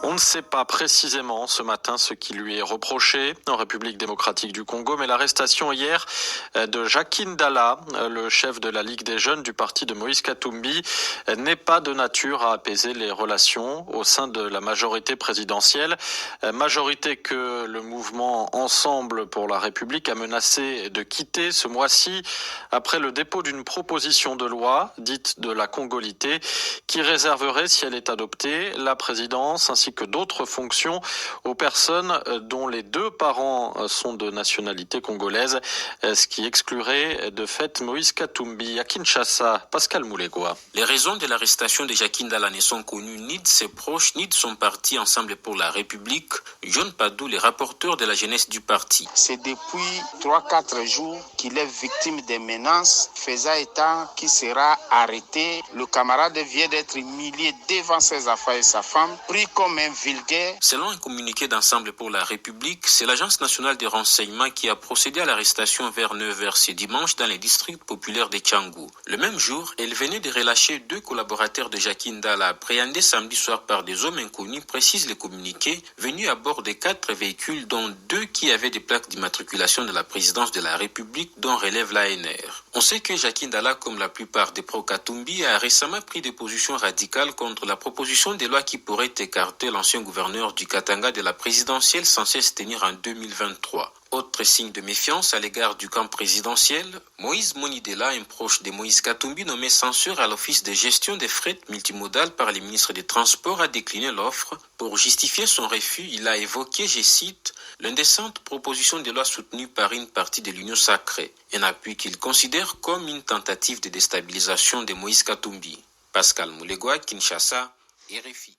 On ne sait pas précisément ce matin ce qui lui est reproché en République démocratique du Congo, mais l'arrestation hier de Jacques Ndala, le chef de la Ligue des jeunes du parti de Moïse Katumbi, n'est pas de nature à apaiser les relations au sein de la majorité présidentielle. Majorité que le mouvement Ensemble pour la République a menacé de quitter ce mois-ci après le dépôt d'une proposition de loi dite de la Congolité qui réserverait, si elle est adoptée, la présidence ainsi que d'autres fonctions aux personnes dont les deux parents sont de nationalité congolaise, ce qui exclurait de fait Moïse Katumbi. À Kinshasa, Pascal Moulégois. Les raisons de l'arrestation de Jacques Ndala ne sont connues ni de ses proches ni de son parti Ensemble pour la République. John Padou, le rapporteur de la jeunesse du parti. C'est depuis 3-4 jours qu'il est victime des menaces, faisant état qu'il sera arrêté. Le camarade vient d'être humilié devant ses affaires et sa femme, pris comme un vulgaire. Selon un communiqué d'Ensemble pour la République, c'est l'Agence nationale des renseignements qui a procédé à l'arrestation vers 9h ce dimanche dans les districts populaires de Tchangou. Le même jour, elle venait de relâcher 2 collaborateurs de Jacques Ndala appréhendés samedi soir par des hommes inconnus, précise le communiqué, venus à bord de 4 véhicules dont 2 qui avaient des plaques d'immatriculation de la présidence de la République dont relève l'ANR. On sait que Jacques Ndala, comme la plupart des pro-Katumbi, a récemment pris des positions radicales contre la proposition de loi qui pourrait écarter l'ancien gouverneur du Katanga de la présidentielle censée se tenir en 2023. Autre signe de méfiance à l'égard du camp présidentiel, Moïse Monidela, un proche de Moïse Katumbi nommé censeur à l'office de gestion des fret multimodales par les ministres des Transports, a décliné l'offre. Pour justifier son refus, il a évoqué, je cite, l'indécente proposition de loi soutenue par une partie de l'Union sacrée, un appui qu'il considère comme une tentative de déstabilisation de Moïse Katumbi. Pascal Moulégois, Kinshasa, RFI.